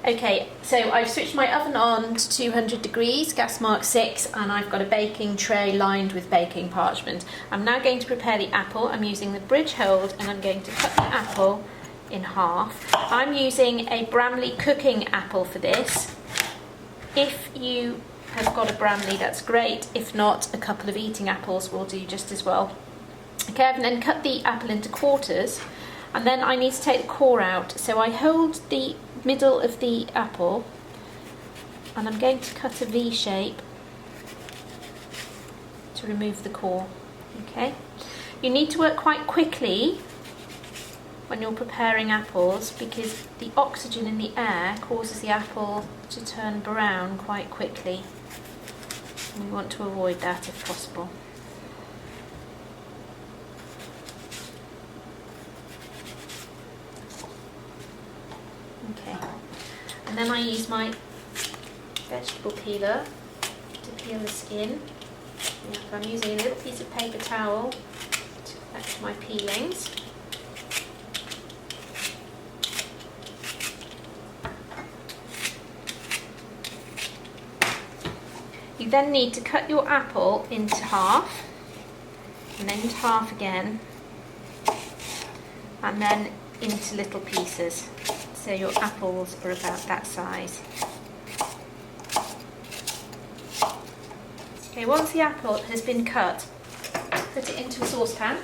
Okay, so I've switched my oven on to 200 degrees, gas mark 6, and I've got a baking tray lined with baking parchment. I'm now going to prepare the apple. I'm using the bridge hold and I'm going to cut the apple in half. I'm using a Bramley cooking apple for this. If you have got a Bramley, that's great. If not, a couple of eating apples will do just as well. Okay, I've then cut the apple into quarters, and then I need to take the core out. So I hold the middle of the apple and I'm going to cut a V shape to remove the core. Okay, you need to work quite quickly when you're preparing apples because the oxygen in the air causes the apple to turn brown quite quickly. We want to avoid that if possible. Okay, and then I use my vegetable peeler to peel the skin. I'm using a little piece of paper towel to collect my peelings. You then need to cut your apple into half, and then into half again, and then into little pieces. So your apples are about that size. Okay, once the apple has been cut, put it into a saucepan.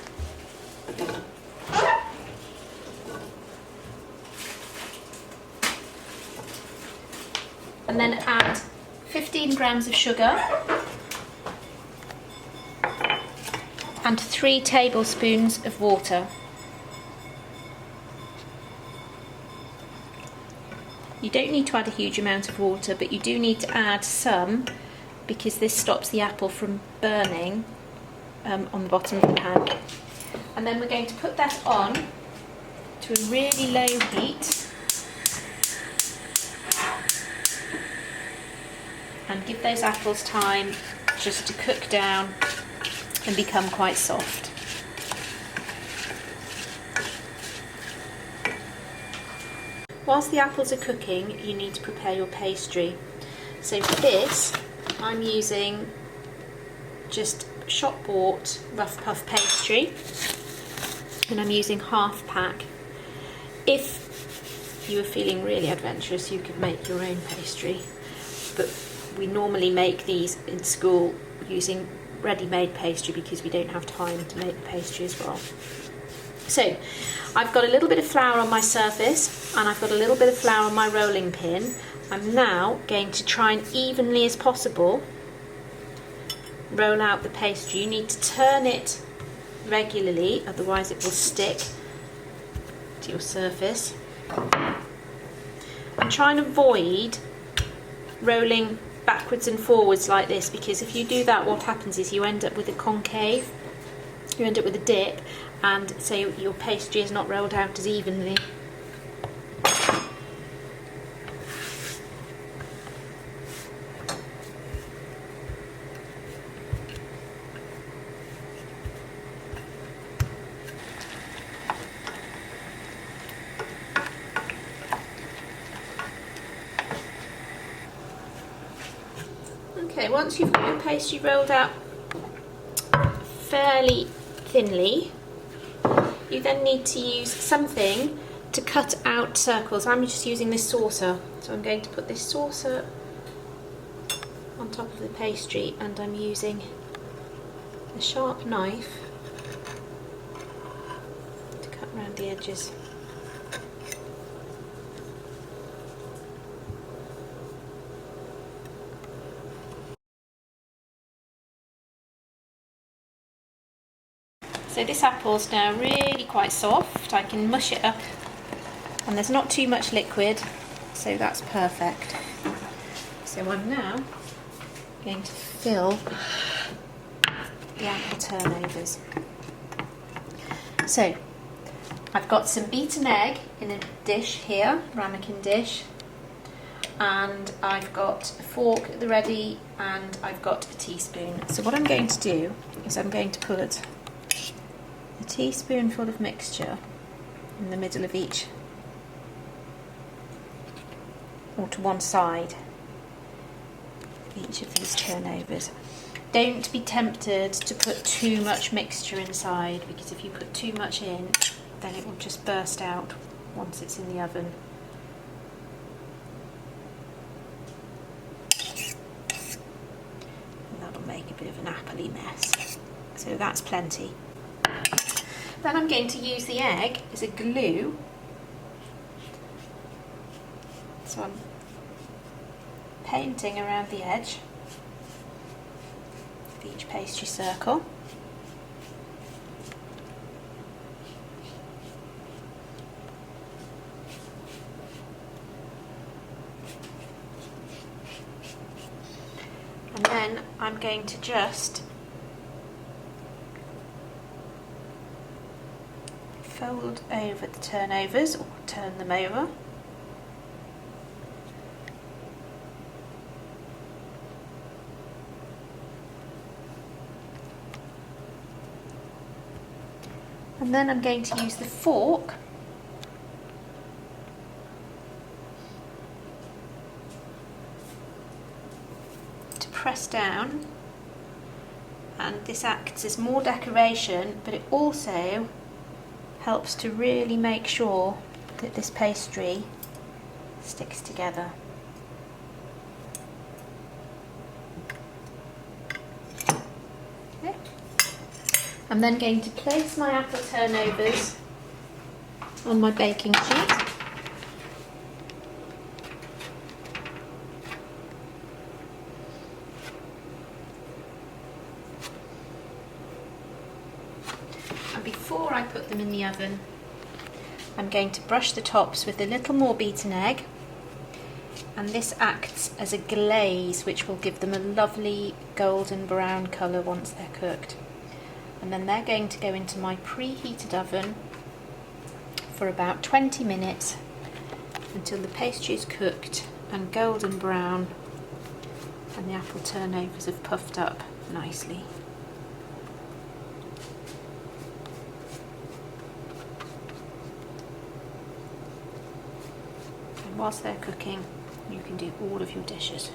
And then add 15 grams of sugar and 3 tablespoons of water. You don't need to add a huge amount of water, but you do need to add some because this stops the apple from burning on the bottom of the pan. And then we're going to put that on to a really low heat and give those apples time just to cook down and become quite soft. Whilst the apples are cooking, you need to prepare your pastry. So for this, I'm using just shop-bought rough puff pastry, and I'm using half pack. If you are feeling really adventurous, you could make your own pastry, but we normally make these in school using ready-made pastry because we don't have time to make the pastry as well. So I've got a little bit of flour on my surface and I've got a little bit of flour on my rolling pin. I'm now going to try and evenly as possible roll out the pastry. You need to turn it regularly, otherwise it will stick to your surface. And try and avoid rolling backwards and forwards like this, because if you do that, what happens is you end up with a concave, you end up with a dip, and so your pastry is not rolled out as evenly. Okay, once you've got your pastry rolled out fairly thinly, you then need to use something to cut out circles. I'm just using this saucer, so I'm going to put this saucer on top of the pastry and I'm using a sharp knife to cut around the edges. So this apple's now really quite soft. I can mush it up and there's not too much liquid, so that's perfect. So I'm now going to fill the apple turnovers. So I've got some beaten egg in a dish here, ramekin dish, and I've got a fork at the ready and I've got a teaspoon. So what I'm going to do is I'm going to put a teaspoonful of mixture in the middle of each or to one side of each of these turnovers. Don't be tempted to put too much mixture inside, because if you put too much in, then it will just burst out once it's in the oven. And that'll make a bit of an appley mess. So that's plenty. Then I'm going to use the egg as a glue. So I'm painting around the edge of each pastry circle. And then I'm going to just fold over the turnovers, or turn them over. And then I'm going to use the fork to press down, and this acts as more decoration, but it also helps to really make sure that this pastry sticks together. Okay. I'm then going to place my apple turnovers on my baking sheet. And before I put them in the oven, I'm going to brush the tops with a little more beaten egg, and this acts as a glaze which will give them a lovely golden brown colour once they're cooked. And then they're going to go into my preheated oven for about 20 minutes until the pastry is cooked and golden brown and the apple turnovers have puffed up nicely. And whilst they're cooking, you can do all of your dishes.